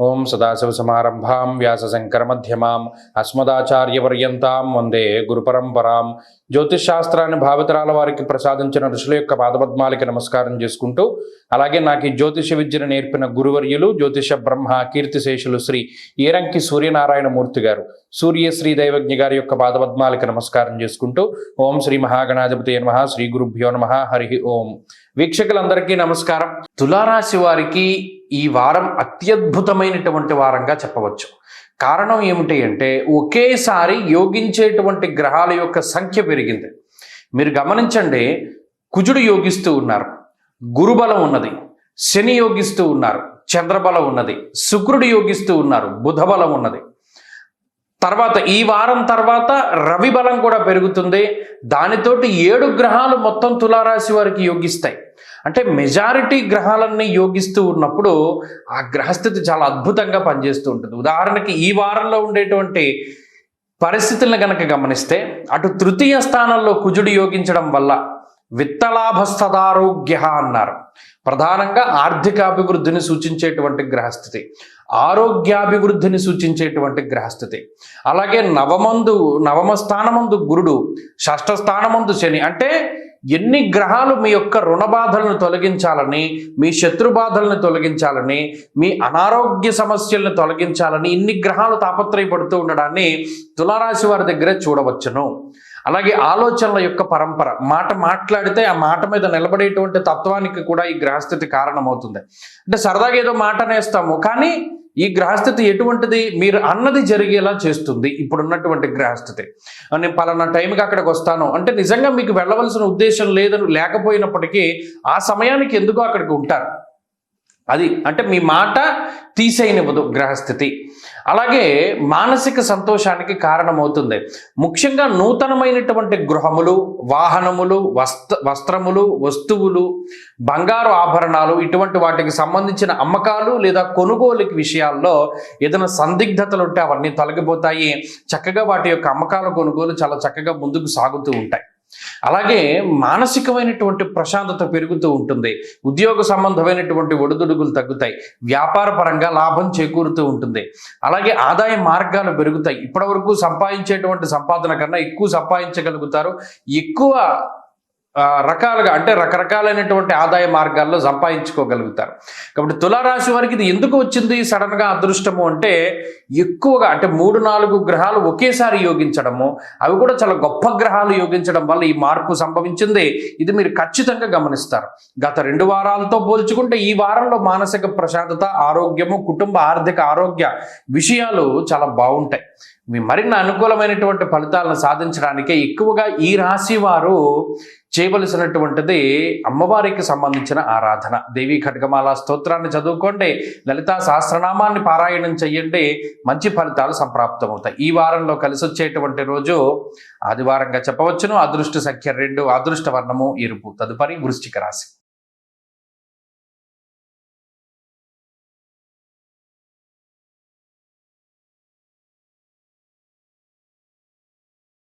ఓం సదాశివసమారంభాం వ్యాసశంకరమధ్యమాం అస్మదాచార్యపర్యంతాం వందే గురుపరంపరాం. జ్యోతిషాస్త్రాన్ని భావితరాల వారికి ప్రసాదించిన ఋషుల యొక్క పాదపద్మాలకి నమస్కారం చేసుకుంటూ, అలాగే నాకు ఈ జ్యోతిష విద్యను నేర్పిన గురువర్యులు జ్యోతిష బ్రహ్మ కీర్తిశేషులు శ్రీ ఈరంకి సూర్యనారాయణమూర్తి గారు, సూర్యశ్రీ దైవజ్ఞ గారి యొక్క పాదపద్మాలకి నమస్కారం చేసుకుంటూ, ఓం శ్రీ మహాగణాధిపతి నమః, శ్రీ గురుభ్యో నమః, హరి ఓం. వీక్షకులందరికీ నమస్కారం. తులారాశి వారికి ఈ వారం అత్యద్భుతమైనటువంటి వారంగా చెప్పవచ్చు. కారణం ఏమిటి అంటే, ఒకేసారి యోగించేటువంటి గ్రహాల యొక్క సంఖ్య పెరిగింది. మీరు గమనించండి, కుజుడు యోగిస్తూ ఉన్నారు, గురుబలం ఉన్నది, శని యోగిస్తూ ఉన్నారు, చంద్రబలం ఉన్నది, శుక్రుడు యోగిస్తూ ఉన్నారు, బుధబలం ఉన్నది. తర్వాత ఈ వారం తర్వాత రవి బలం కూడా పెరుగుతుంది. దానితోటి 7 గ్రహాలు మొత్తం తులారాశి వారికి యోగిస్తాయి. అంటే మెజారిటీ గ్రహాలన్నీ యోగిస్తూ ఉన్నప్పుడు ఆ గ్రహస్థితి చాలా అద్భుతంగా పనిచేస్తూ ఉంటుంది. ఉదాహరణకి ఈ వారంలో ఉండేటువంటి పరిస్థితులను కనుక గమనిస్తే, అటు తృతీయ స్థానంలో కుజుడు యోగించడం వల్ల విత్తలాభస్తదారోగ్య అన్నారు. ప్రధానంగా ఆర్థికాభివృద్ధిని సూచించేటువంటి గ్రహస్థితి, ఆరోగ్యాభివృద్ధిని సూచించేటువంటి గ్రహస్థితి. అలాగే నవమ స్థానమందు గురుడు, షష్ఠ స్థానమందు శని. అంటే ఎన్ని గ్రహాలు మీ యొక్క రుణ బాధలను తొలగించాలని, మీ శత్రు బాధలను తొలగించాలని, మీ అనారోగ్య సమస్యలను తొలగించాలని ఇన్ని గ్రహాలు తాపత్రయపడుతూ ఉండడాన్ని తులారాశి వారి దగ్గరే చూడవచ్చును. అలాగే ఆలోచనల యొక్క పరంపర, మాట మాట్లాడితే ఆ మాట మీద నిలబడేటువంటి తత్వానికి కూడా ఈ గ్రహస్థితి కారణమవుతుంది. అంటే సరదాగా ఏదో మాట అనేస్తాము, కానీ ఈ గ్రహస్థితి ఎటువంటిది, మీరు అన్నది జరిగేలా చేస్తుంది. ఇప్పుడున్నటువంటి గ్రహస్థితి, నేను పలానా టైంకి అక్కడికి వస్తాను అంటే నిజంగా మీకు వెళ్ళవలసిన ఉద్దేశం లేకపోయినప్పటికీ ఆ సమయానికి ఎందుకో అక్కడికి ఉంటారు. అది అంటే మీ మాట తీసేయనివ్వదు గ్రహస్థితి. అలాగే మానసిక సంతోషానికి కారణమవుతుంది. ముఖ్యంగా నూతనమైనటువంటి గృహములు, వాహనములు, వస్త్రములు, వస్తువులు, బంగారు ఆభరణాలు, ఇటువంటి వాటికి సంబంధించిన అమ్మకాలు లేదా కొనుగోలుకి విషయాల్లో ఏదైనా సందిగ్ధతలు ఉంటే అవన్నీ తొలగిపోతాయి. చక్కగా వాటి యొక్క అమ్మకాల కొనుగోలు చాలా చక్కగా ముందుకు సాగుతూ ఉంటాయి. అలాగే మానసికమైనటువంటి ప్రశాంతత పెరుగుతూ ఉంటుంది. ఉద్యోగ సంబంధమైనటువంటి ఒడిదుడుగులు తగ్గుతాయి. వ్యాపార పరంగా లాభం చేకూరుతూ ఉంటుంది. అలాగే ఆదాయ మార్గాలు పెరుగుతాయి. ఇప్పటివరకు సంపాదించేటువంటి సంపాదన కన్నా ఎక్కువ సంపాదించగలుగుతారు. ఎక్కువ రకాలుగా అంటే రకరకాలైనటువంటి ఆదాయ మార్గాల్లో సంపాదించుకోగలుగుతారు. కాబట్టి తులారాశి వారికి ఇది ఎందుకు వచ్చింది సడన్గా అదృష్టము అంటే, ఎక్కువగా అంటే 3-4 గ్రహాలు ఒకేసారి యోగించడము, అవి కూడా చాలా గొప్ప గ్రహాలు యోగించడం వల్ల ఈ మార్పు సంభవించింది. ఇది మీరు ఖచ్చితంగా గమనిస్తారు. గత 2 వారాలతో పోల్చుకుంటే ఈ వారంలో మానసిక ప్రశాంతత, ఆరోగ్యము, కుటుంబ ఆర్థిక ఆరోగ్య విషయాలు చాలా బాగుంటాయి. మీ మరిన్ని అనుకూలమైనటువంటి ఫలితాలను సాధించడానికే ఎక్కువగా ఈ రాశి వారు చేయవలసినటువంటిది అమ్మవారికి సంబంధించిన ఆరాధన. దేవీ ఖడ్గమాల స్తోత్రాన్ని చదువుకోండి, లలితా సహస్రనామాన్ని పారాయణం చెయ్యండి, మంచి ఫలితాలు సంప్రాప్తమవుతాయి. ఈ వారంలో కలిసి వచ్చేటువంటి రోజు ఆదివారంగా చెప్పవచ్చును. అదృష్ట సంఖ్య 2, అదృష్ట వర్ణము ఎరుపు. తదుపరి వృశ్చిక రాశి.